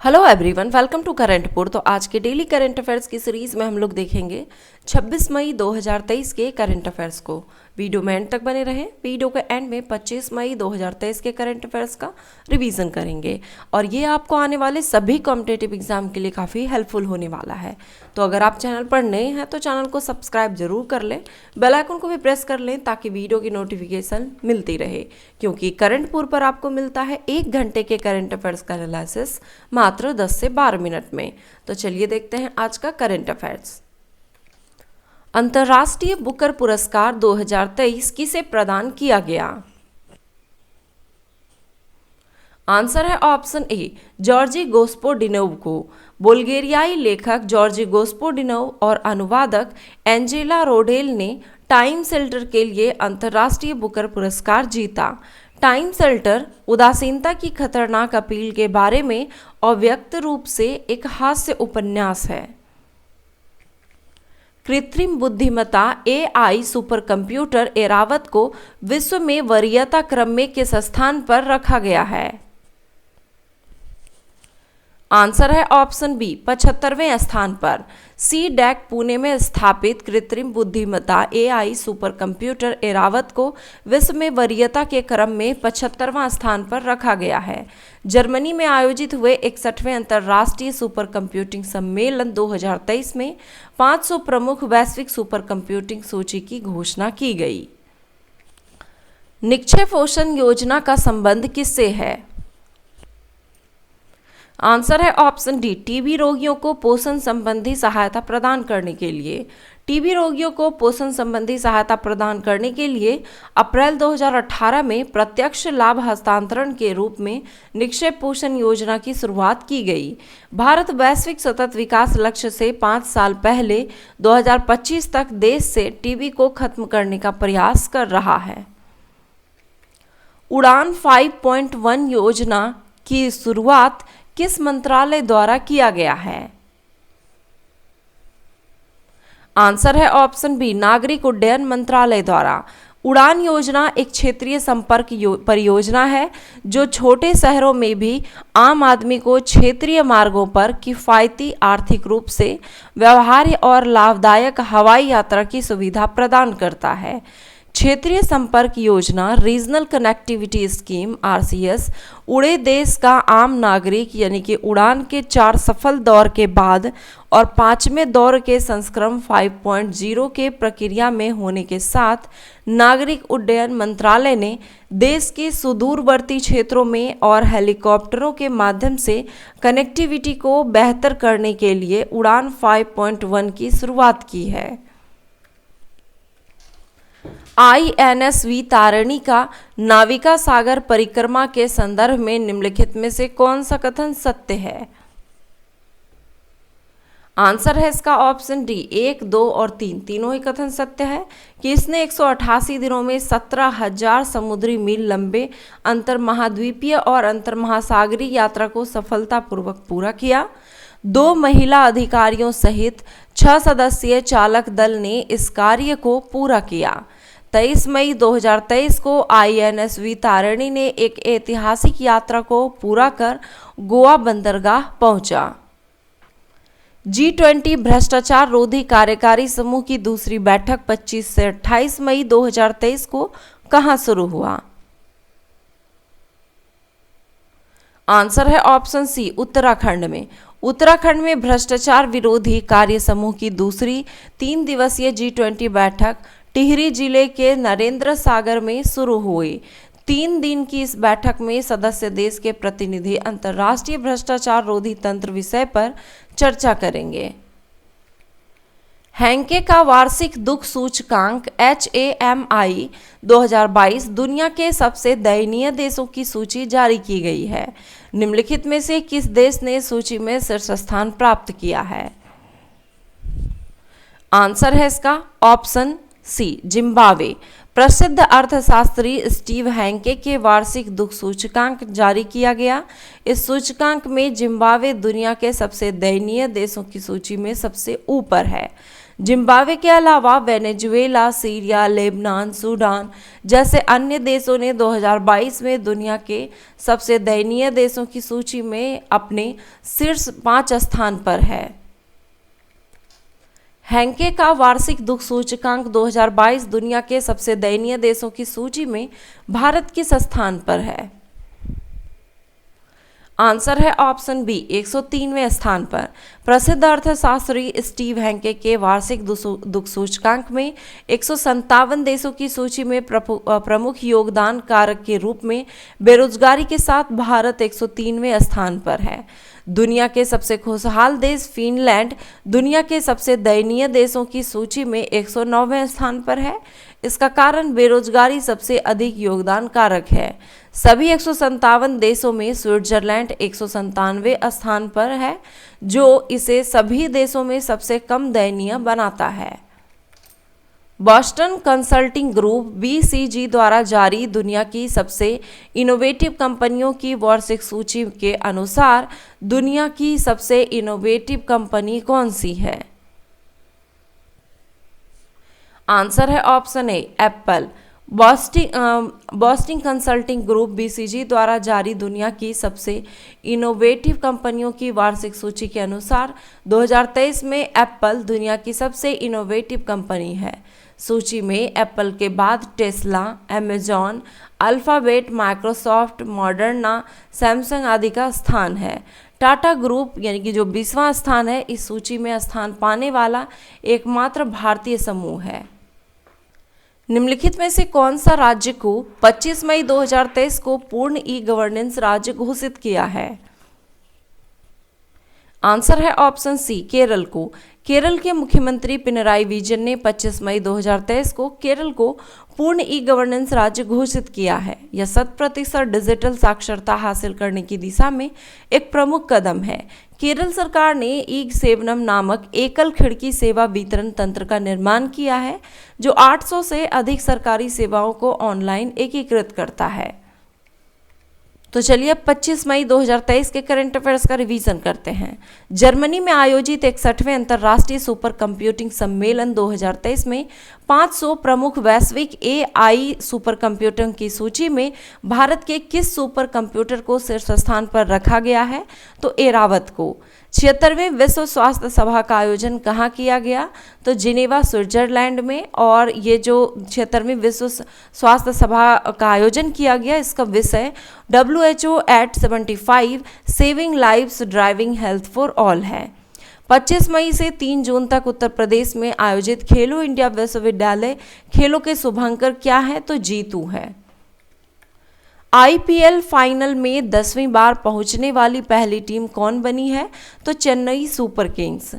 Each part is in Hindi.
हेलो एवरीवन, वेलकम टू करंटपुर। तो आज के डेली करंट अफेयर्स की सीरीज में हम लोग देखेंगे 26 मई 2023 के करंट अफेयर्स को। वीडियो में एंड तक बने रहें। वीडियो के एंड में 25 मई 2023 के करंट अफेयर्स का रिवीजन करेंगे और ये आपको आने वाले सभी कॉम्पिटिटिव एग्जाम के लिए काफ़ी हेल्पफुल होने वाला है। तो अगर आप चैनल पर नए हैं तो चैनल को सब्सक्राइब जरूर कर लें, बेल आइकन को भी प्रेस कर लें ताकि वीडियो की नोटिफिकेशन मिलती रहे, क्योंकि करंटपुर पर आपको मिलता है 1 घंटे के करंट अफेयर्स का एनालिसिस मात्र 10 से 12 मिनट में। तो चलिए देखते हैं आज का करंट अफेयर्स। अंतर्राष्ट्रीय बुकर पुरस्कार 2023 किसे प्रदान किया गया? आंसर है ऑप्शन ए, जॉर्जी गोस्पोडिनोव को। बुल्गारियाई लेखक जॉर्जी गोस्पोडिनोव और अनुवादक एंजेला रोडेल ने टाइम शेल्टर के लिए अंतर्राष्ट्रीय बुकर पुरस्कार जीता। टाइम शेल्टर उदासीनता की खतरनाक अपील के बारे में अव्यक्त रूप से एक हास्य उपन्यास है। कृत्रिम बुद्धिमत्ता AI सुपर कंप्यूटर एरावत को विश्व में वरीयता क्रम में किस स्थान पर रखा गया है? आंसर है ऑप्शन बी, 75वें स्थान पर। CDAC पुणे में स्थापित कृत्रिम बुद्धिमत्ता AI सुपर कंप्यूटर एरावत को विश्व में वरीयता के क्रम में 75वां स्थान पर रखा गया है। जर्मनी में आयोजित हुए 61वें अंतर्राष्ट्रीय सुपर कंप्यूटिंग सम्मेलन 2023 में 500 प्रमुख वैश्विक सुपर कंप्यूटिंग सूची की घोषणा की गई। निक्षय पोषण योजना का संबंध किससे है? आंसर है ऑप्शन डी, टीबी रोगियों को पोषण संबंधी सहायता प्रदान करने के लिए। टीबी रोगियों को पोषण संबंधी सहायता प्रदान करने के लिए अप्रैल 2018 में प्रत्यक्ष लाभ हस्तांतरण के रूप में निक्षय पोषण योजना की शुरुआत की गई। भारत वैश्विक सतत विकास लक्ष्य से 5 साल पहले 2025 तक देश से टीबी को खत्म करने का प्रयास कर रहा है। उड़ान 5.1 योजना की शुरुआत किस मंत्रालय द्वारा किया गया है? आंसर है ऑप्शन बी, नागरिक उड्डयन मंत्रालय द्वारा। उड़ान योजना एक क्षेत्रीय संपर्क परियोजना है जो छोटे शहरों में भी आम आदमी को क्षेत्रीय मार्गों पर किफ़ायती, आर्थिक रूप से व्यवहार्य और लाभदायक हवाई यात्रा की सुविधा प्रदान करता है। क्षेत्रीय संपर्क योजना रीजनल कनेक्टिविटी स्कीम RCS उड़े देश का आम नागरिक यानी कि उड़ान के 4 सफल दौर के बाद और 5वें दौर के संस्करण 5.0 के प्रक्रिया में होने के साथ नागरिक उड्डयन मंत्रालय ने देश के सुदूरवर्ती क्षेत्रों में और हेलीकॉप्टरों के माध्यम से कनेक्टिविटी को बेहतर करने के लिए उड़ान 5.1 की शुरुआत की है। INSV तारिणी का नाविका सागर परिक्रमा के संदर्भ में निम्नलिखित में से कौन सा कथन सत्य है? आंसर है इसका ऑप्शन डी, 1, 2 और 3 तीनों ही कथन सत्य है कि इसने 188 दिनों में 17,000 समुद्री मील लंबे अंतर महाद्वीपीय और अंतर महासागरीय यात्रा को सफलतापूर्वक पूरा किया। 2 महिला अधिकारियों सहित 6 सदस्यीय चालक दल ने इस कार्य को पूरा किया। 23 मई 2023 को INSV तारिणी ने एक ऐतिहासिक यात्रा को पूरा कर गोवा बंदरगाह पहुंचा। G20 भ्रष्टाचार रोधी कार्यकारी समूह की दूसरी बैठक 25 से 28 मई 2023 को कहां शुरू हुआ? आंसर है ऑप्शन सी, उत्तराखंड में। उत्तराखंड में भ्रष्टाचार विरोधी कार्य समूह की दूसरी 3 दिवसीय G20 बैठक टिहरी जिले के नरेंद्र सागर में शुरू हुई। 3 दिन की इस बैठक में सदस्य देश के प्रतिनिधि अंतर्राष्ट्रीय भ्रष्टाचार रोधी तंत्र विषय पर चर्चा करेंगे। हैंके का वार्षिक दुख सूचकांक HAMI 2022 दुनिया के सबसे दयनीय देशों की सूची जारी की गई है। निम्नलिखित में से किस देश ने सूची में शीर्ष स्थान प्राप्त किया है? आंसर है इसका ऑप्शन सी, जिम्बाब्वे। प्रसिद्ध अर्थशास्त्री स्टीव हैंके के वार्षिक दुख सूचकांक जारी किया गया। इस सूचकांक में जिम्बाब्वे दुनिया के सबसे दयनीय देशों की सूची में सबसे ऊपर है। जिम्बाब्वे के अलावा वेनेजुएला, सीरिया, लेबनान, सूडान जैसे अन्य देशों ने 2022 में दुनिया के सबसे दयनीय देशों की सूची में अपने शीर्ष 5 स्थान पर है। हैंके का वार्षिक दुख सूचकांक 2022 दुनिया के सबसे दयनीय देशों की सूची में भारत किस स्थान पर है? आंसर है ऑप्शन बी 103वें स्थान पर। प्रसिद्ध अर्थशास्त्री स्टीव हैंके के वार्षिक दुख सूचकांक में 157 देशों की सूची में प्रमुख योगदान कारक के रूप में बेरोजगारी के साथ भारत 103वें स्थान पर है। दुनिया के सबसे खुशहाल देश फिनलैंड दुनिया के सबसे दयनीय देशों की सूची में 109वें स्थान पर है। इसका कारण बेरोजगारी सबसे अधिक योगदान कारक है। सभी 157 देशों में स्विट्जरलैंड 197वें स्थान पर है, जो इसे सभी देशों में सबसे कम दयनीय बनाता है। बॉस्टन कंसल्टिंग ग्रुप BCG द्वारा जारी दुनिया की सबसे इनोवेटिव कंपनियों की वार्षिक सूची के अनुसार दुनिया की सबसे इनोवेटिव कंपनी कौन सी है? आंसर है option A Apple. Boston consulting group BCG द्वारा जारी दुनिया की सबसे इनोवेटिव कंपनियों की वार्षिक सूची के अनुसार 2023 में एप्पल दुनिया की सबसे इनोवेटिव कंपनी है। सूची में एप्पल के बाद Tesla, Amazon, alphabet, Microsoft, Moderna, Samsung आदि का स्थान है। टाटा ग्रुप यानी कि जो 20वां स्थान है, इस सूची में स्थान पाने वाला एकमात्र भारतीय समूह है। निम्नलिखित में से कौन सा राज्य को 25 मई 2023 को पूर्ण ई-गवर्नेंस राज्य घोषित किया है? आंसर है ऑप्शन सी केरल को। केरल के मुख्यमंत्री पिनराई विजयन ने 25 मई 2023 को केरल को पूर्ण ई-गवर्नेंस राज्य घोषित किया है। यह 100% डिजिटल साक्षरता हासिल करने की दिशा में एक प्रमुख कदम है। केरल सरकार ने ई-सेवनम नामक एकल खिड़की सेवा वितरण तंत्र का निर्माण किया है, जो 800 से अधिक सरकारी सेवाओं को ऑनलाइन एकीकृत करता है। तो चलिए अब 25 मई 2023 के करंट अफेयर्स का रिवीजन करते हैं। जर्मनी में आयोजित 61वें अंतर्राष्ट्रीय सुपर कंप्यूटिंग सम्मेलन 2023 में 500 प्रमुख वैश्विक AI सुपर कंप्यूटर की सूची में भारत के किस सुपर कंप्यूटर को शीर्ष स्थान पर रखा गया है? तो एरावत को। 76वें विश्व स्वास्थ्य सभा का आयोजन कहाँ किया गया? तो जिनेवा स्विट्जरलैंड में। और ये जो 76वीं विश्व स्वास्थ्य सभा का आयोजन किया गया, इसका विषय WHO at 75 saving lives driving health for all है। 25 मई से 3 जून तक उत्तर प्रदेश में आयोजित खेलो इंडिया विश्वविद्यालय खेलों के शुभंकर क्या है? तो जीतू है। IPL फाइनल में 10वीं बार पहुंचने वाली पहली टीम कौन बनी है? तो चेन्नई सुपर किंग्स।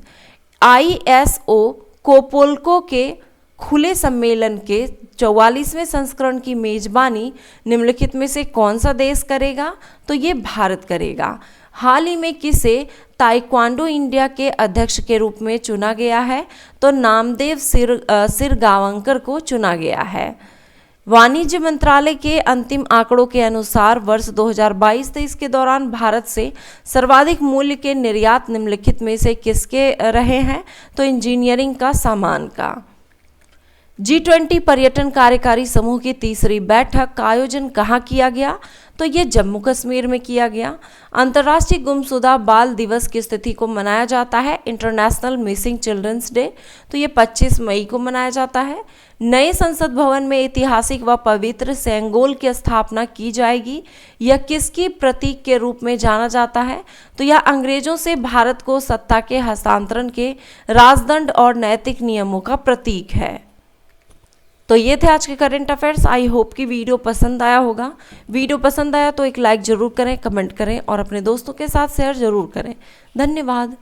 ISO कोपोल्को के खुले सम्मेलन के 44वें संस्करण की मेजबानी निम्नलिखित में से कौन सा देश करेगा? तो ये भारत करेगा। हाल ही में किसे ताइक्वांडो इंडिया के अध्यक्ष के रूप में चुना गया है? तो नामदेव सिरगावंकर को चुना गया है। वाणिज्य मंत्रालय के अंतिम आंकड़ों के अनुसार वर्ष 2022-23 के दौरान भारत से सर्वाधिक मूल्य के निर्यात निम्नलिखित में से किसके रहे हैं? तो इंजीनियरिंग का सामान का। G20 पर्यटन कार्यकारी समूह की तीसरी बैठक का आयोजन कहाँ किया गया? तो ये जम्मू कश्मीर में किया गया। अंतर्राष्ट्रीय गुमशुदा बाल दिवस किस तिथि को मनाया जाता है? International missing children's day. तो ये 25 मई को मनाया जाता है। नए संसद भवन में ऐतिहासिक व पवित्र सेंगोल की स्थापना की जाएगी। यह किसकी प्रतीक के रूप में जाना जाता है? तो यह अंग्रेजों से भारत को सत्ता के हस्तांतरण के राजदंड और नैतिक नियमों का प्रतीक है। तो ये थे आज के करंट अफेयर्स। आई होप कि वीडियो पसंद आया होगा। वीडियो पसंद आया तो एक लाइक जरूर करें, कमेंट करें और अपने दोस्तों के साथ शेयर जरूर करें। धन्यवाद।